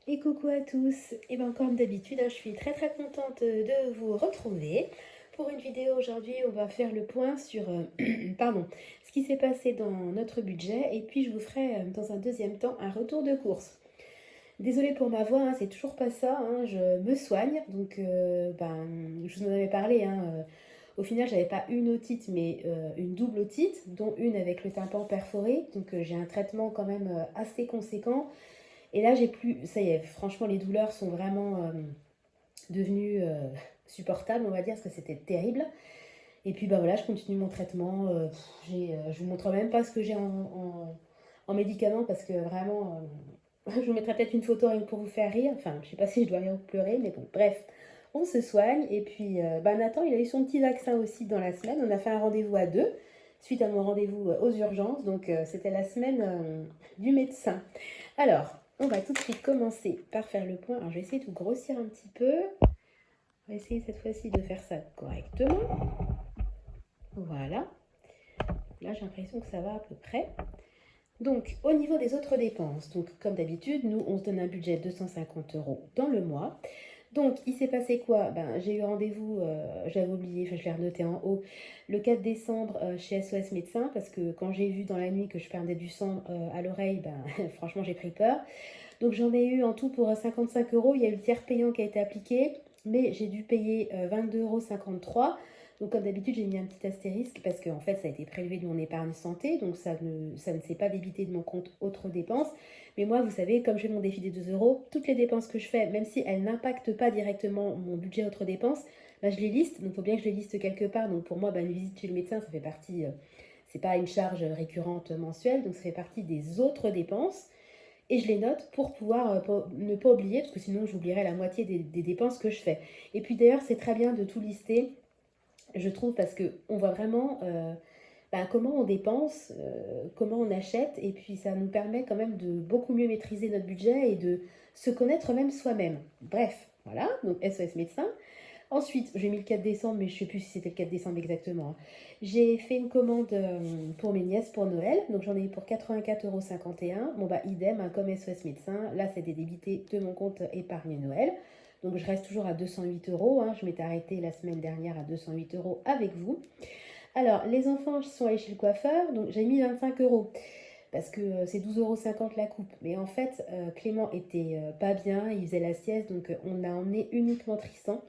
Et coucou à tous. Et bien comme d'habitude, je suis très contente de vous retrouver. Pour une vidéo aujourd'hui, on va faire le point sur pardon, ce qui s'est passé dans notre budget et puis je vous ferai dans un deuxième temps un retour de course. Désolée pour ma voix, c'est toujours pas ça, je me soigne, donc je vous en avais parlé. Au final, j'avais pas une otite, mais une double otite, dont une avec le tympan perforé, donc j'ai un traitement quand même assez conséquent. Et là, j'ai plus. Ça y est, franchement, les douleurs sont vraiment devenues supportables, on va dire, parce que c'était terrible. Et puis, bah voilà, je continue mon traitement. Je vous montre même pas ce que j'ai en médicaments, parce que vraiment, je vous mettrai peut-être une photo rien que pour vous faire rire. Enfin, je sais pas si je dois rien vous pleurer, mais bon, bref. On se soigne. Et puis, Nathan, il a eu son petit vaccin aussi dans la semaine. On a fait un rendez-vous à deux, suite à mon rendez-vous aux urgences. Donc, c'était la semaine du médecin. Alors, on va tout de suite commencer par faire le point. Alors, je vais essayer de vous grossir un petit peu. On va essayer cette fois-ci de faire ça correctement. Voilà. Là, j'ai l'impression que ça va à peu près. Donc, au niveau des autres dépenses, donc comme d'habitude, nous, on se donne un budget de 250 euros dans le mois. Donc, il s'est passé quoi? J'ai eu rendez-vous, j'avais oublié, enfin, je l'ai renoté en haut, le 4 décembre chez SOS Médecin, parce que quand j'ai vu dans la nuit que je perdais du sang à l'oreille, franchement, j'ai pris peur. Donc j'en ai eu en tout pour 55 euros. Il y a eu le tiers payant qui a été appliqué, mais j'ai dû payer 22,53 €. Donc comme d'habitude, j'ai mis un petit astérisque parce qu'en fait, ça a été prélevé de mon épargne santé, donc ça ne s'est pas débité de mon compte autres dépenses. Mais moi, vous savez, comme j'ai mon défi des 2 euros, toutes les dépenses que je fais, même si elles n'impactent pas directement mon budget autres dépenses, je les liste. Donc il faut bien que je les liste quelque part. Donc pour moi, une visite chez le médecin, ça fait partie, c'est pas une charge récurrente mensuelle, donc ça fait partie des autres dépenses et je les note pour pouvoir ne pas oublier, parce que sinon j'oublierais la moitié des dépenses que je fais. Et puis d'ailleurs, c'est très bien de tout lister, je trouve, parce qu'on voit vraiment comment on dépense, comment on achète, et puis ça nous permet quand même de beaucoup mieux maîtriser notre budget et de se connaître même soi-même. Bref, voilà, donc SOS médecin. Ensuite, j'ai mis le 4 décembre, mais je ne sais plus si c'était le 4 décembre exactement. J'ai fait une commande pour mes nièces pour Noël. Donc j'en ai eu pour 84,51 €. Bon idem, comme SOS médecin. Là, c'est des débités de mon compte épargne Noël. Donc je reste toujours à 208 euros. Je m'étais arrêtée la semaine dernière à 208 euros avec vous. Alors, les enfants sont allés chez le coiffeur. Donc j'ai mis 25 euros. Parce que c'est 12,50 € la coupe. Mais en fait, Clément était pas bien. Il faisait la sieste. Donc on a emmené uniquement Tristan.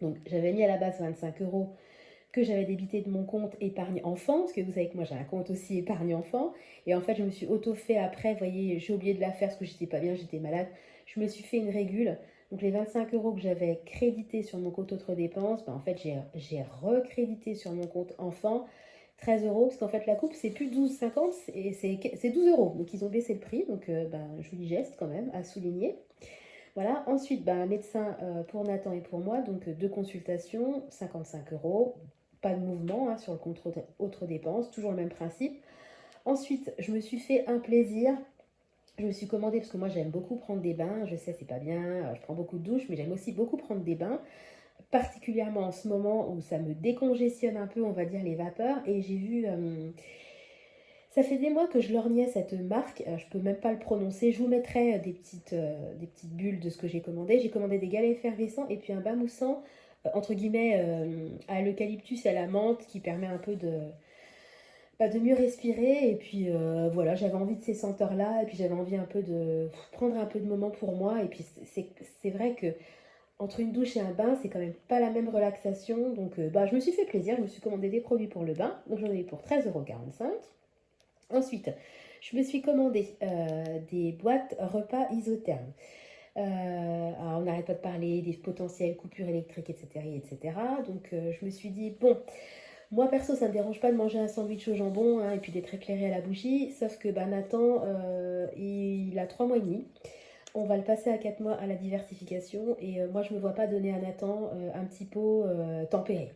Donc j'avais mis à la base 25 euros que j'avais débité de mon compte épargne enfant, parce que vous savez que moi j'ai un compte aussi épargne enfant, et en fait je me suis auto-fait après, vous voyez, j'ai oublié de la faire parce que j'étais pas bien, j'étais malade, je me suis fait une régule, donc les 25 euros que j'avais crédité sur mon compte autres dépenses, en fait j'ai recrédité sur mon compte enfant 13 euros, parce qu'en fait la coupe c'est plus 12,50, et c'est 12 euros, donc ils ont baissé le prix, donc joli geste quand même à souligner. Voilà, ensuite, un médecin pour Nathan et pour moi, donc deux consultations, 55 euros, pas de mouvement sur le compte autres dépenses, toujours le même principe. Ensuite, je me suis fait un plaisir, je me suis commandé, parce que moi j'aime beaucoup prendre des bains, je sais c'est pas bien, je prends beaucoup de douches, mais j'aime aussi beaucoup prendre des bains, particulièrement en ce moment où ça me décongestionne un peu, on va dire, les vapeurs, et j'ai vu... ça fait des mois que je lorgnais cette marque, je peux même pas le prononcer. Je vous mettrai des petites bulles de ce que j'ai commandé. J'ai commandé des galets effervescents et puis un bain moussant, entre guillemets, à l'eucalyptus et à la menthe qui permet un peu de mieux respirer. Et puis voilà, j'avais envie de ces senteurs-là et puis j'avais envie un peu de prendre un peu de moment pour moi. Et puis c'est vrai que entre une douche et un bain, c'est quand même pas la même relaxation. Donc je me suis fait plaisir, je me suis commandé des produits pour le bain. Donc j'en ai eu pour 13,45 €. Ensuite, je me suis commandé des boîtes repas isothermes. Alors on n'arrête pas de parler des potentielles coupures électriques, etc. etc. Donc je me suis dit, bon, moi perso, ça ne me dérange pas de manger un sandwich au jambon et puis d'être éclairé à la bougie. Sauf que Nathan, il a 3 mois et demi. On va le passer à 4 mois à la diversification. Et moi, je ne me vois pas donner à Nathan un petit pot tempéré.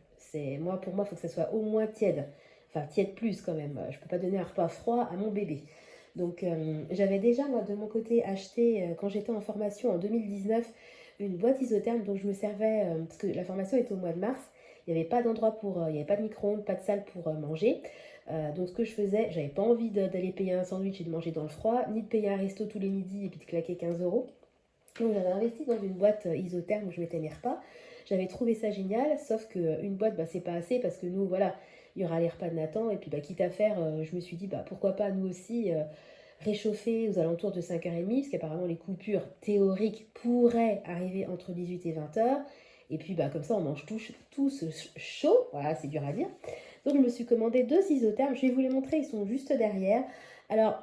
Pour moi, il faut que ça soit au moins tiède. Enfin, tiède plus quand même. Je ne peux pas donner un repas froid à mon bébé. Donc, j'avais déjà, moi, de mon côté, acheté, quand j'étais en formation en 2019, une boîte isotherme dont je me servais, parce que la formation était au mois de mars. Il n'y avait pas d'endroit il n'y avait pas de micro-ondes, pas de salle pour manger. Donc ce que je faisais, j'avais pas envie d'aller payer un sandwich et de manger dans le froid, ni de payer un resto tous les midis et puis de claquer 15 euros. Donc j'avais investi dans une boîte isotherme où je mettais mes repas. J'avais trouvé ça génial, sauf qu'une boîte, bah, c'est pas assez parce que nous, voilà, il y aura les repas de Nathan. Et puis, bah, quitte à faire, je me suis dit, bah, pourquoi pas nous aussi réchauffer aux alentours de 5h30, parce qu'apparemment les coupures théoriques pourraient arriver entre 18 et 20h. Et puis, bah, comme ça, on mange tous chaud. Voilà, c'est dur à dire. Donc, je me suis commandé 2 isothermes. Je vais vous les montrer, ils sont juste derrière. Alors,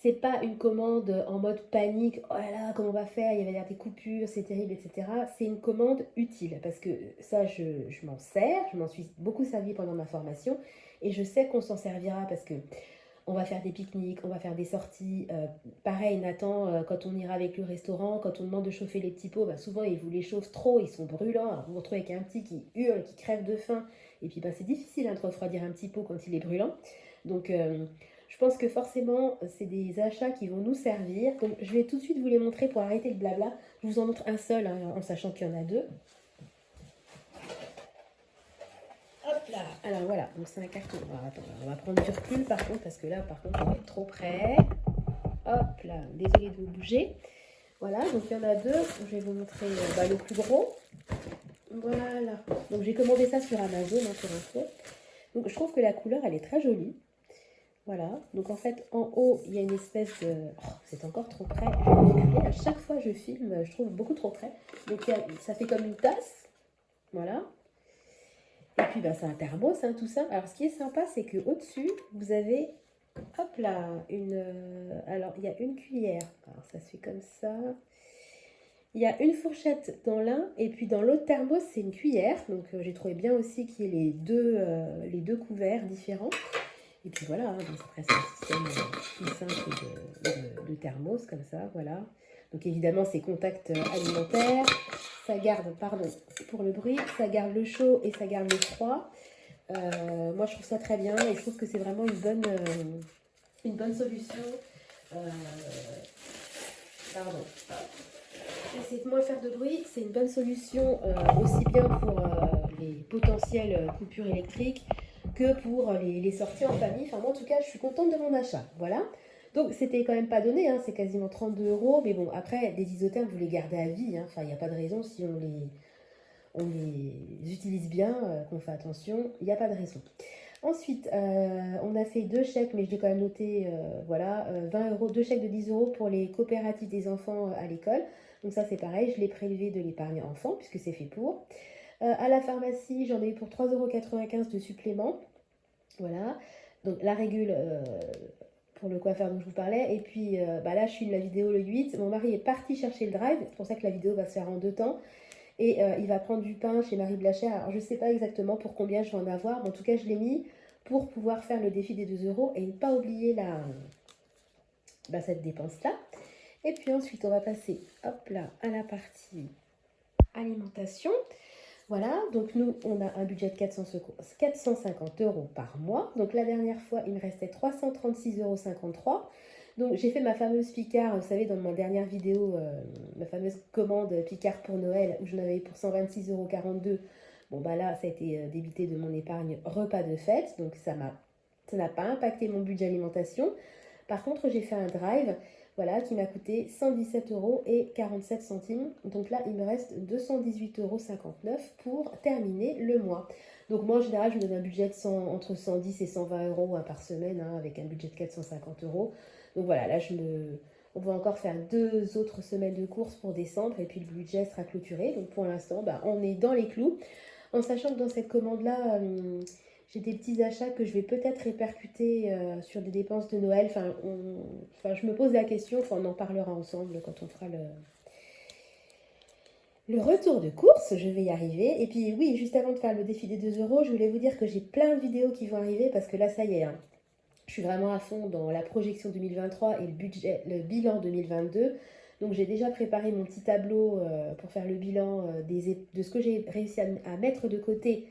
c'est pas une commande en mode panique, oh là là, comment on va faire, il va y avoir des coupures, c'est terrible, etc. C'est une commande utile parce que ça, je m'en sers, je m'en suis beaucoup servi pendant ma formation et je sais qu'on s'en servira parce que on va faire des pique-niques, on va faire des sorties. Pareil, Nathan, quand on ira avec le restaurant, quand on demande de chauffer les petits pots, bah souvent ils vous les chauffent trop, ils sont brûlants. Alors, vous vous retrouvez avec un petit qui hurle, qui crève de faim. Et puis bah, c'est difficile de refroidir un petit pot quand il est brûlant. Donc je pense que forcément, c'est des achats qui vont nous servir. Donc je vais tout de suite vous les montrer pour arrêter le blabla. Je vous en montre un seul, hein, en sachant qu'il y en a 2. Hop là. Alors voilà, donc c'est un carton. Alors attends, on va prendre du recul par contre, parce que là, par contre, on va être trop près. Hop là, désolé de vous bouger. Voilà, donc il y en a 2. Je vais vous montrer le plus gros. Voilà. Donc j'ai commandé ça sur Amazon, hein, pour info. Donc je trouve que la couleur, elle est très jolie. Voilà, donc en fait, en haut, il y a une espèce de... Oh, c'est encore trop près. Je vais reculer. À chaque fois je filme, je trouve beaucoup trop près. Donc ça fait comme une tasse. Voilà. Et puis, bah, c'est un thermos, hein, tout ça. Alors, ce qui est sympa, c'est qu'au-dessus, vous avez, hop là, alors, il y a une cuillère. Alors, ça se fait comme ça. Il y a une fourchette dans l'un, et puis dans l'autre thermos, c'est une cuillère. Donc, j'ai trouvé bien aussi qu'il y ait les deux couverts différents. Et puis voilà, hein, donc après, c'est un système tout simple de thermos, comme ça, voilà. Donc, évidemment, c'est contact alimentaire. Ça garde, pardon pour le bruit, ça garde le chaud et ça garde le froid. Moi, je trouve ça très bien et je trouve que c'est vraiment une bonne solution. Euh, pardon. J'essaie de moins faire de bruit. C'est une bonne solution aussi bien pour les potentielles coupures électriques que pour les sorties en famille. Enfin, moi, en tout cas, je suis contente de mon achat. Voilà. Donc, c'était quand même pas donné, hein, c'est quasiment 32 euros. Mais bon, après, des isothermes, vous les gardez à vie. Hein. Enfin, il n'y a pas de raison si on les utilise bien, qu'on fait attention, il n'y a pas de raison. Ensuite, on a fait 2 chèques, mais je l'ai quand même noté, voilà, 20 euros, 2 chèques de 10 euros pour les coopératives des enfants à l'école. Donc ça, c'est pareil, je l'ai prélevé de l'épargne enfant, puisque c'est fait pour. À la pharmacie, j'en ai eu pour 3,95 € de supplément. Voilà. Donc la régule pour le coiffeur dont je vous parlais. Et puis là, je filme la vidéo le 8. Mon mari est parti chercher le drive. C'est pour ça que la vidéo va se faire en 2 temps. Et il va prendre du pain chez Marie Blachère. Alors, je ne sais pas exactement pour combien je vais en avoir, mais en tout cas, je l'ai mis pour pouvoir faire le défi des 2 euros et ne pas oublier cette dépense-là. Et puis ensuite, on va passer, hop là, à la partie alimentation. Voilà, donc nous, on a un budget de 450 euros par mois. Donc la dernière fois, il me restait 336,53 €. Donc j'ai fait ma fameuse Picard, vous savez, dans ma dernière vidéo, ma fameuse commande Picard pour Noël, où j'en avais eu pour 126,42 €. Bon, bah là, ça a été débité de mon épargne repas de fête, donc ça n'a pas impacté mon budget alimentation. Par contre, j'ai fait un drive, voilà, qui m'a coûté 117,47 €. Donc là, il me reste 218,59 € pour terminer le mois. Donc moi, en général, je me donne un budget entre 110 et 120 € par semaine, hein, avec un budget de 450 €. Donc voilà, là, on va encore faire 2 autres semaines de courses pour décembre, et puis le budget sera clôturé. Donc pour l'instant, on est dans les clous. En sachant que dans cette commande-là, j'ai des petits achats que je vais peut-être répercuter sur des dépenses de Noël. Enfin, je me pose la question, on en parlera ensemble quand on fera le retour de course. Je vais y arriver. Et puis oui, juste avant de faire le défi des 2 euros, je voulais vous dire que j'ai plein de vidéos qui vont arriver parce que là, ça y est, hein, je suis vraiment à fond dans la projection 2023 et le bilan 2022. Donc j'ai déjà préparé mon petit tableau pour faire le bilan de ce que j'ai réussi à mettre de côté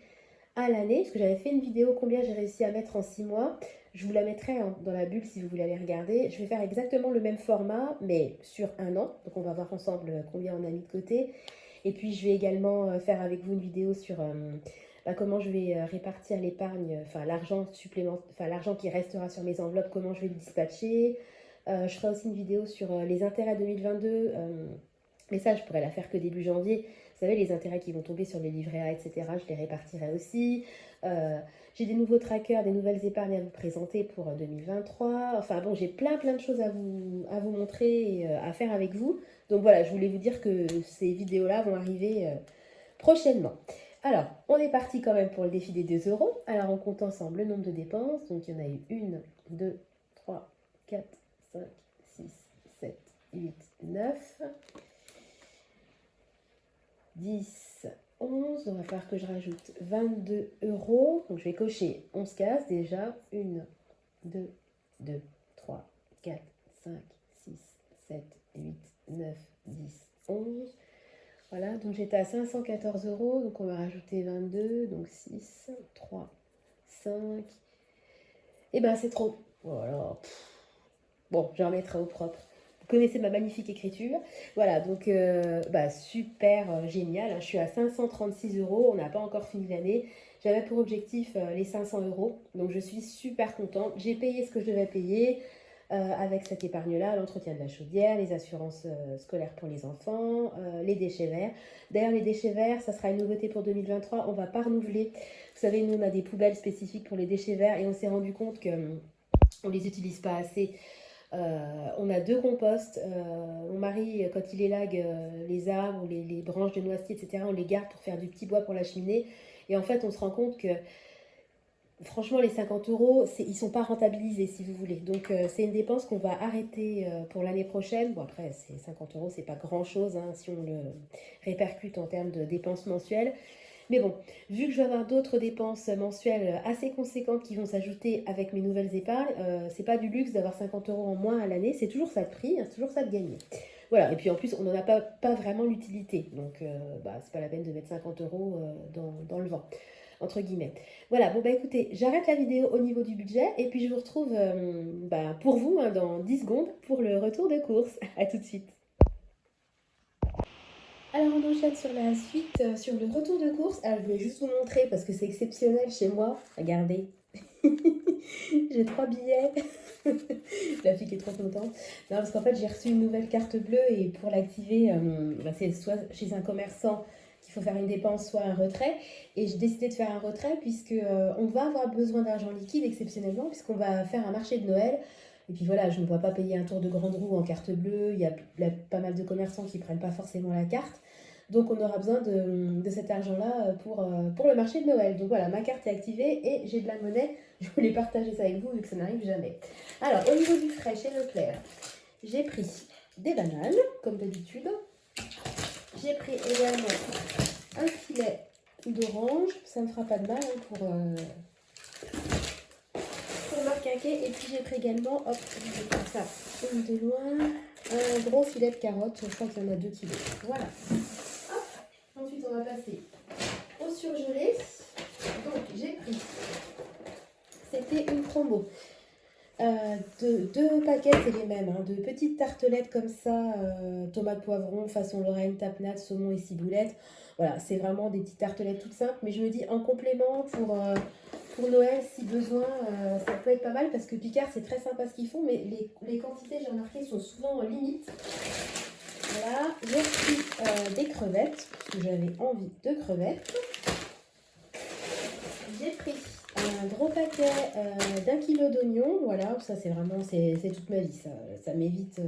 à l'année, parce que j'avais fait une vidéo combien j'ai réussi à mettre en 6 mois. Je vous la mettrai dans la bulle si vous voulez aller regarder. Je vais faire exactement le même format, mais sur un an. Donc on va voir ensemble combien on a mis de côté. Et puis je vais également faire avec vous une vidéo sur comment je vais répartir l'épargne, enfin l'argent supplémentaire, enfin l'argent qui restera sur mes enveloppes, comment je vais le dispatcher. Je ferai aussi une vidéo sur les intérêts 2022. Mais ça, je pourrais la faire que début janvier. Vous savez, les intérêts qui vont tomber sur les livrets A, etc., je les répartirai aussi. J'ai des nouveaux trackers, des nouvelles épargnes à vous présenter pour 2023. Enfin bon, j'ai plein de choses à vous montrer et à faire avec vous. Donc voilà, je voulais vous dire que ces vidéos-là vont arriver prochainement. Alors, on est parti quand même pour le défi des 2 euros. Alors, on compte ensemble le nombre de dépenses. Donc, il y en a eu 1, 2, 3, 4, 5, 6, 7, 8, 9, 10, 11. Il va falloir que je rajoute 22 euros. Donc, je vais cocher 11 cases déjà. 1, 2, 2, 3, 4, 5, 6, 7, 8, 9, 10, 11. Voilà, donc j'étais à 514 euros, donc on va rajouter 22, donc 6, 3, 5. Et ben c'est trop. Voilà. Bon, je remettrai au propre. Vous connaissez ma magnifique écriture. Voilà, donc super génial. Je suis à 536 euros, on n'a pas encore fini l'année. J'avais pour objectif les 500 euros, donc je suis super contente. J'ai payé ce que je devais payer. Avec cette épargne-là, l'entretien de la chaudière, les assurances scolaires pour les enfants, les déchets verts. D'ailleurs, les déchets verts, ça sera une nouveauté pour 2023, on ne va pas renouveler. Vous savez, nous, on a des poubelles spécifiques pour les déchets verts et on s'est rendu compte qu'on ne les utilise pas assez. On a 2 composts. Mon mari, quand il élague les arbres ou les branches de noisetier, etc., on les garde pour faire du petit bois pour la cheminée. Et en fait, on se rend compte que franchement, les 50 euros, ils ne sont pas rentabilisés, si vous voulez. Donc, c'est une dépense qu'on va arrêter pour l'année prochaine. Bon, après, 50 euros, c'est pas grand-chose hein, si on le répercute en termes de dépenses mensuelles. Mais bon, vu que je vais avoir d'autres dépenses mensuelles assez conséquentes qui vont s'ajouter avec mes nouvelles épargnes, c'est pas du luxe d'avoir 50 euros en moins à l'année. C'est toujours ça de prix, hein, c'est toujours ça de gagner. Voilà, et puis en plus, on n'en a pas vraiment l'utilité. Donc, c'est pas la peine de mettre 50 euros dans le vent, entre guillemets. Voilà, bon bah écoutez, j'arrête la vidéo au niveau du budget et puis je vous retrouve pour vous hein, dans 10 secondes pour le retour de course. À tout de suite. Alors on enchaîne sur la suite, sur le retour de course. Alors je voulais juste vous montrer parce que c'est exceptionnel chez moi. Regardez. J'ai 3 billets. La fille qui est trop contente. Non, parce qu'en fait, j'ai reçu une nouvelle carte bleue et pour l'activer, c'est soit chez un commerçant qu'il faut faire une dépense, soit un retrait. Et j'ai décidé de faire un retrait puisque on va avoir besoin d'argent liquide exceptionnellement puisqu'on va faire un marché de Noël. Et puis voilà, je ne dois pas payer un tour de grande roue en carte bleue. Il y a pas mal de commerçants qui ne prennent pas forcément la carte. Donc on aura besoin de cet argent-là pour le marché de Noël. Donc voilà, ma carte est activée et j'ai de la monnaie. Je voulais partager ça avec vous vu que ça n'arrive jamais. Alors au niveau du frais chez Leclerc, j'ai pris des bananes, comme d'habitude. J'ai pris également un filet d'orange. Ça ne fera pas de mal hein, pour marquer. Et puis j'ai pris également, hop, je vais faire ça de loin, un gros filet de carottes. Je crois qu'il y en a 2 kilos. Voilà. Ensuite, on va passer au surgelé. Donc, j'ai pris, c'était une promo. Deux paquets, c'est les mêmes, hein, de petites tartelettes comme ça, tomates poivron, façon Lorraine, tapenade, saumon et ciboulette. Voilà, c'est vraiment des petites tartelettes toutes simples. Mais je me dis, en complément, pour Noël, si besoin, ça peut être pas mal parce que Picard, c'est très sympa ce qu'ils font, mais les quantités, j'ai remarqué, sont souvent limites. Voilà, j'ai pris des crevettes, parce que j'avais envie de crevettes. J'ai pris un gros paquet d'1 kilo d'oignons. Voilà, ça c'est vraiment, c'est toute ma vie. Ça m'évite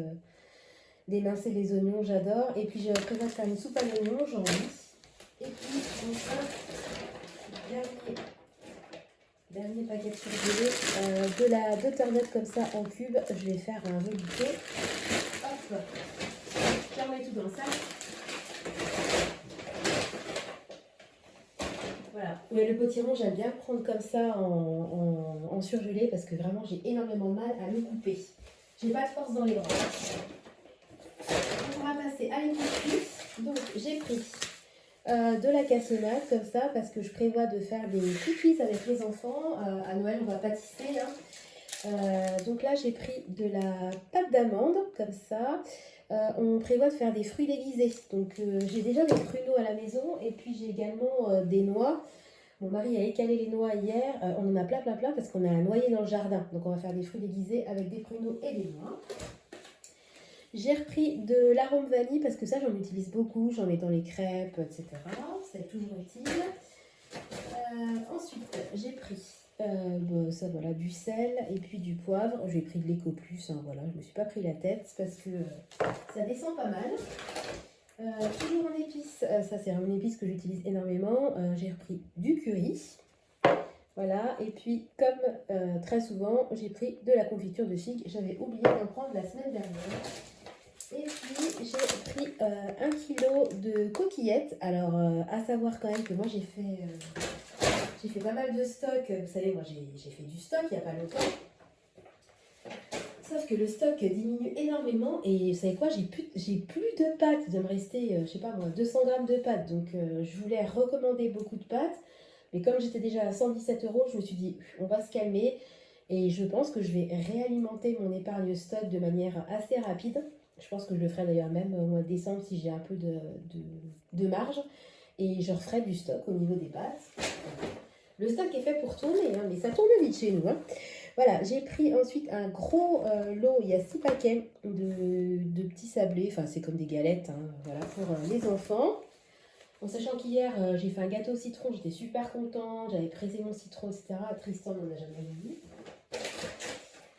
d'émincer les oignons, j'adore. Et puis je prévois de faire une soupe à l'oignon, j'en ai. Et puis enfin, dernier paquet de surgelé, de la butternut comme ça en cube. Je vais faire un velouté. Hop, je remets tout dans le sac. Voilà. Mais le potiron, j'aime bien prendre comme ça en surgelé parce que vraiment j'ai énormément de mal à le couper. J'ai pas de force dans les bras. On va passer à l'épicerie. Donc j'ai pris de la cassonade comme ça parce que je prévois de faire des cookies avec les enfants. À Noël, on va pâtisser. Donc là, j'ai pris de la pâte d'amande comme ça. On prévoit de faire des fruits déguisés. Donc j'ai déjà des pruneaux à la maison et puis j'ai également des noix. Mon mari a écalé les noix hier. On en a plein parce qu'on a un noyer dans le jardin. Donc on va faire des fruits déguisés avec des pruneaux et des noix. J'ai repris de l'arôme vanille parce que ça, j'en utilise beaucoup. J'en mets dans les crêpes, etc. C'est toujours utile. Ensuite, j'ai pris ça, voilà, du sel et puis du poivre. J'ai pris de l'éco plus, hein, voilà. Je me suis pas pris la tête parce que ça descend pas mal. Toujours en épices, ça c'est un épice que j'utilise énormément. J'ai repris du curry. Voilà, et puis comme très souvent, j'ai pris de la confiture de figues. J'avais oublié d'en prendre la semaine dernière. Et puis j'ai pris 1 kg de coquillettes. Alors, à savoir quand même que moi j'ai fait pas mal de stock. Vous savez, moi j'ai fait du stock il n'y a pas longtemps. Sauf que le stock diminue énormément et vous savez quoi, j'ai plus de pâtes. Il doit me rester, je sais pas moi, 200 grammes de pâtes. Donc je voulais recommander beaucoup de pâtes. Mais comme j'étais déjà à 117 euros, je me suis dit, on va se calmer. Et je pense que je vais réalimenter mon épargne stock de manière assez rapide. Je pense que je le ferai d'ailleurs même au mois de décembre si j'ai un peu de marge. Et je referai du stock au niveau des pâtes. Le stock est fait pour tourner, hein, mais ça tourne vite chez nous. Hein. Voilà, j'ai pris ensuite un gros lot, il y a 6 paquets de petits sablés. Enfin, c'est comme des galettes, hein, voilà, pour les enfants. En sachant qu'hier, j'ai fait un gâteau au citron, j'étais super contente, j'avais pressé mon citron, etc. Tristan n'en a jamais vu.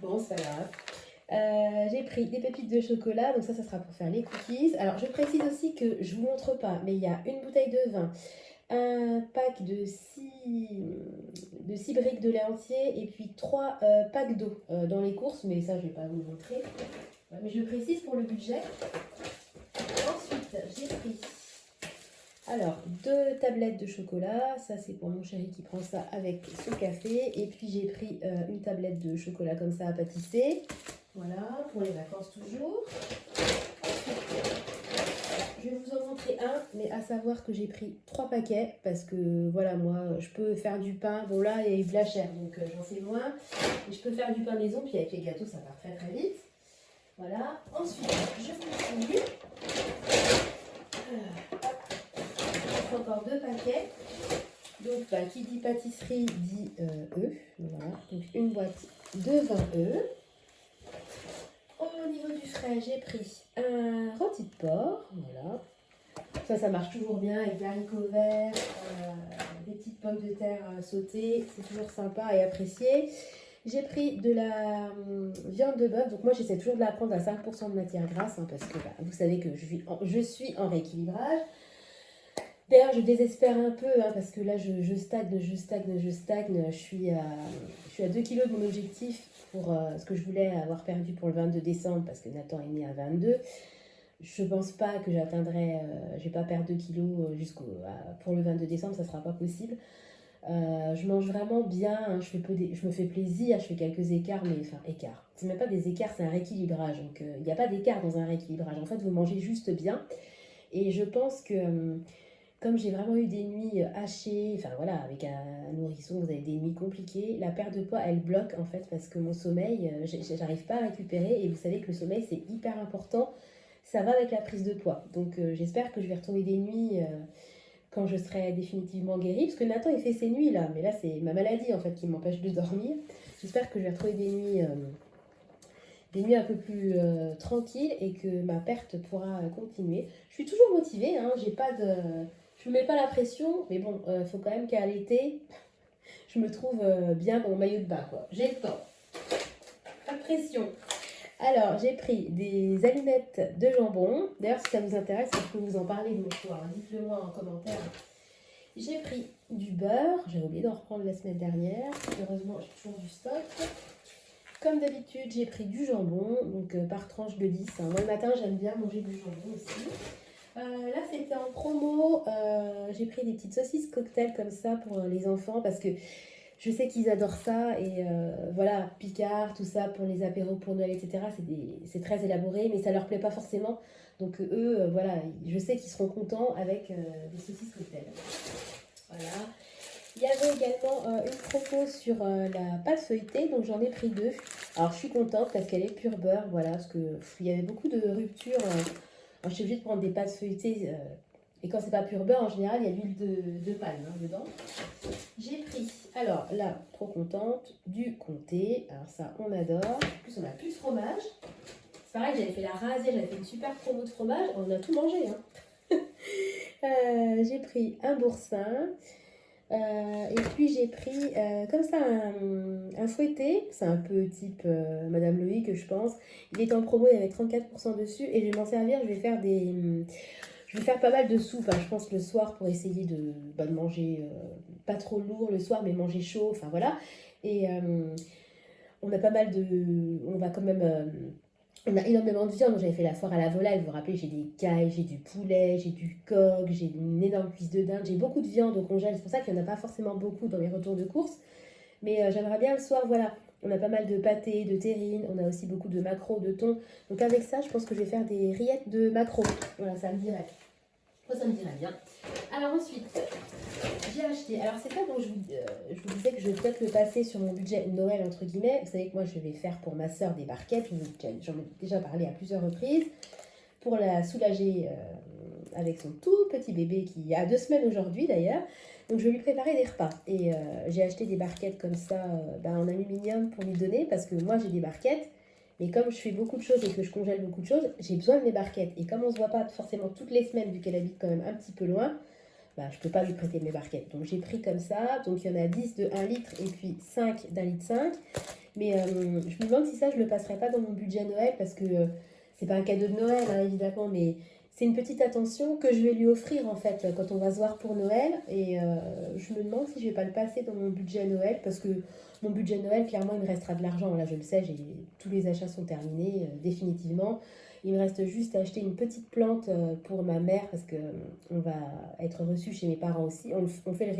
Bon, c'est pas grave. J'ai pris des pépites de chocolat, donc ça sera pour faire les cookies. Alors, je précise aussi que je vous montre pas, mais il y a une bouteille de vin, un pack de 6 briques de lait entier et puis 3 packs d'eau dans les courses, mais ça, je vais pas vous le montrer. Ouais, mais je précise pour le budget. Ensuite, j'ai pris... Alors, 2 tablettes de chocolat, ça c'est pour mon chéri qui prend ça avec son café. Et puis j'ai pris une tablette de chocolat comme ça à pâtisser. Voilà, pour les vacances toujours. Je vais vous en montrer un, mais à savoir que j'ai pris 3 paquets parce que voilà, moi je peux faire du pain. Bon là, il y a eu de la chair, donc j'en fais moins. Mais je peux faire du pain maison, puis avec les gâteaux ça part très très vite. Voilà, ensuite je continue. Encore 2 paquets. Donc, bah, qui dit pâtisserie dit œufs. Voilà. Donc, une boîte de 20 œufs. Au niveau du frais, j'ai pris un rôti de porc. Voilà. Ça marche toujours bien avec des haricots verts, des petites pommes de terre sautées. C'est toujours sympa et apprécié. J'ai pris de la viande de bœuf. Donc, moi, j'essaie toujours de la prendre à 5% de matière grasse hein, parce que bah, vous savez que je suis en rééquilibrage. D'ailleurs, je désespère un peu hein, parce que là, je stagne. Je suis à 2 kilos de mon objectif pour ce que je voulais avoir perdu pour le 22 décembre parce que Nathan est né à 22. Je pense pas que j'atteindrai, je vais pas perdre 2 kilos pour le 22 décembre, ça sera pas possible. Je mange vraiment bien, hein, je me fais plaisir, je fais quelques écarts, mais enfin écarts. C'est même pas des écarts, c'est un rééquilibrage. Donc il n'y a pas d'écart dans un rééquilibrage. En fait, vous mangez juste bien. Et je pense que comme j'ai vraiment eu des nuits hachées, enfin voilà, avec un nourrisson, vous avez des nuits compliquées, la perte de poids, elle bloque en fait parce que mon sommeil, j'arrive pas à récupérer et vous savez que le sommeil c'est hyper important, ça va avec la prise de poids. Donc j'espère que je vais retrouver des nuits quand je serai définitivement guérie, parce que Nathan il fait ses nuits là, mais là c'est ma maladie en fait qui m'empêche de dormir. J'espère que je vais retrouver des nuits un peu plus tranquilles et que ma perte pourra continuer. Je suis toujours motivée, hein, je ne me mets pas la pression, mais bon, faut quand même qu'à l'été, je me trouve bien dans mon maillot de bain, quoi. J'ai le temps. Pas de pression. Alors, j'ai pris des allumettes de jambon. D'ailleurs, si ça vous intéresse, je peux vous en parler de mon choix. Hein. Dites-le moi en commentaire. J'ai pris du beurre. J'avais oublié d'en reprendre la semaine dernière. Heureusement, j'ai toujours du stock. Comme d'habitude, j'ai pris du jambon, donc par tranche de 10. Hein. Moi, le matin, j'aime bien manger du jambon aussi. Là, c'était en promo. J'ai pris des petites saucisses cocktail comme ça pour les enfants parce que je sais qu'ils adorent ça. Et voilà, Picard, tout ça pour les apéros pour Noël, etc. C'est très élaboré, mais ça leur plaît pas forcément. Donc eux, voilà, je sais qu'ils seront contents avec des saucisses cocktail. Voilà. Il y avait également une promo sur la pâte feuilletée, donc j'en ai pris 2. Alors je suis contente parce qu'elle est pure beurre, voilà, parce qu'il y avait beaucoup de ruptures. Alors, je suis obligée de prendre des pâtes feuilletées. Et quand c'est pas pur beurre, en général, il y a l'huile de palme hein, dedans. J'ai pris, alors là, trop contente, du comté. Alors ça, on adore. En plus, on a plus de fromage. C'est pareil, j'avais fait la rasée, j'avais fait une super promo de fromage, on a tout mangé. Hein. J'ai pris un boursin. Et puis j'ai pris comme ça un fouetté, c'est un peu type Madame Loïc je pense. Il était en promo, il y avait 34% dessus et je vais m'en servir, je vais faire pas mal de soupe, hein, je pense le soir pour essayer de manger pas trop lourd le soir mais manger chaud, enfin voilà. Et on a pas mal on va quand même on a énormément de viande. J'avais fait la foire à la volaille. Vous vous rappelez, j'ai des cailles, j'ai du poulet, j'ai du coq, j'ai une énorme cuisse de dinde. J'ai beaucoup de viande au congèle. C'est pour ça qu'il n'y en a pas forcément beaucoup dans les retours de course. Mais j'aimerais bien le soir, voilà. On a pas mal de pâté, de terrine. On a aussi beaucoup de maquereau, de thon. Donc avec ça, je pense que je vais faire des rillettes de maquereau. Voilà, ça me dirait. Moi, ça me dirait bien. Alors ensuite, j'ai acheté. Alors c'est ça dont je vous disais que je vais peut-être le passer sur mon budget Noël entre guillemets. Vous savez que moi je vais faire pour ma soeur des barquettes. J'en ai déjà parlé à plusieurs reprises pour la soulager avec son tout petit bébé qui a 2 semaines aujourd'hui d'ailleurs. Donc je vais lui préparer des repas et j'ai acheté des barquettes comme ça en aluminium pour lui donner parce que moi j'ai des barquettes. Mais comme je fais beaucoup de choses et que je congèle beaucoup de choses, j'ai besoin de mes barquettes. Et comme on ne se voit pas forcément toutes les semaines, vu qu'elle habite quand même un petit peu loin, je ne peux pas lui prêter mes barquettes. Donc j'ai pris comme ça. Donc il y en a 10 de 1 litre et puis 5 d'1,5 litre. Mais je me demande si ça, je ne le passerai pas dans mon budget Noël parce que c'est pas un cadeau de Noël, hein, évidemment, mais c'est une petite attention que je vais lui offrir en fait quand on va se voir pour Noël. Et je me demande si je ne vais pas le passer dans mon budget Noël parce que mon budget Noël, clairement, il me restera de l'argent. Là, je le sais, tous les achats sont terminés définitivement. Il me reste juste à acheter une petite plante pour ma mère parce que on va être reçu chez mes parents aussi. On fait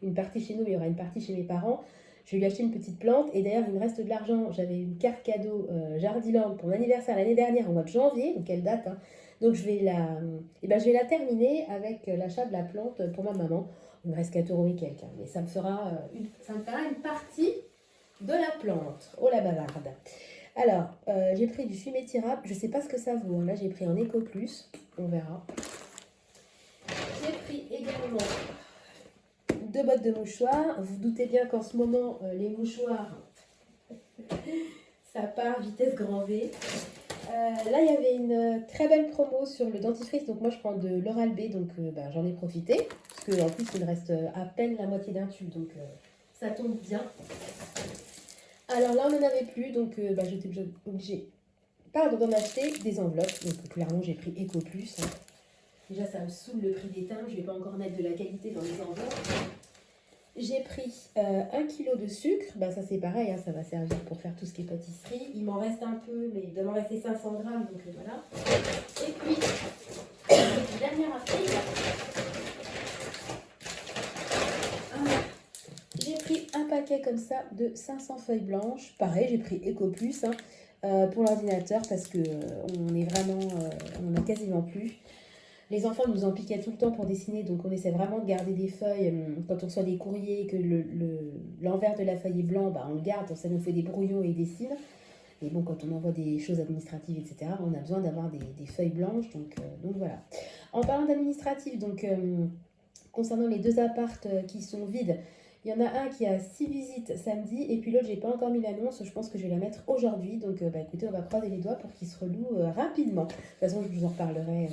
une partie chez nous, mais il y aura une partie chez mes parents. Je vais lui acheter une petite plante et d'ailleurs, il me reste de l'argent. J'avais une carte cadeau Jardiland pour mon anniversaire l'année dernière, en mois de janvier, donc elle date. Hein. Donc je vais la terminer avec l'achat de la plante pour ma maman. Il me reste 4 euros et quelques, hein, mais ça me fera une partie de la plante. Oh la bavarde. Alors, j'ai pris du fumier tirable. Je ne sais pas ce que ça vaut. Là, j'ai pris en Eco Plus. On verra. J'ai pris également 2 bottes de mouchoirs. Vous doutez bien qu'en ce moment, les mouchoirs, ça part vitesse grand V. Là, il y avait une très belle promo sur le dentifrice. Donc, moi, je prends de l'Oral-B. Donc, j'en ai profité. Parce qu'en plus, il me reste à peine la moitié d'un tube. Donc, ça tombe bien. Alors là, on n'en avait plus. Donc, j'étais obligée d'en acheter des enveloppes. Donc, clairement, j'ai pris Eco Plus. Hein. Déjà, ça me saoule le prix des timbres. Je ne vais pas encore mettre de la qualité dans les enveloppes. J'ai pris 1 kg de sucre. Ça, c'est pareil. Hein, ça va servir pour faire tout ce qui est pâtisserie. Il m'en reste un peu, mais il doit m'en rester 500 grammes. Donc, voilà. Et puis, dernière article. J'ai pris un paquet comme ça de 500 feuilles blanches. Pareil, j'ai pris Eco Plus pour l'ordinateur parce que on n'en a quasiment plus. Les enfants nous en piquaient tout le temps pour dessiner, donc on essaie vraiment de garder des feuilles. Quand on reçoit des courriers, que l'envers de la feuille est blanc, on le garde, ça nous fait des brouillons et des dessine. Et bon, quand on envoie des choses administratives, etc., on a besoin d'avoir des feuilles blanches, donc voilà. En parlant d'administratif, concernant les 2 appartes qui sont vides, il y en a un qui a 6 visites samedi et puis l'autre, j'ai pas encore mis l'annonce. Je pense que je vais la mettre aujourd'hui. Donc, écoutez, on va croiser les doigts pour qu'il se reloue rapidement. De toute façon, je vous en reparlerai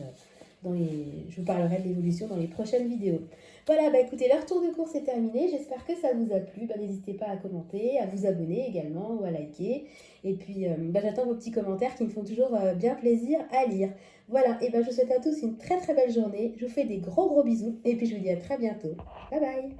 je vous parlerai de l'évolution dans les prochaines vidéos. Voilà, écoutez, leur tour de course est terminé. J'espère que ça vous a plu. N'hésitez pas à commenter, à vous abonner également ou à liker. Et puis, j'attends vos petits commentaires qui me font toujours bien plaisir à lire. Voilà, et je vous souhaite à tous une très très belle journée. Je vous fais des gros bisous et puis je vous dis à très bientôt. Bye bye.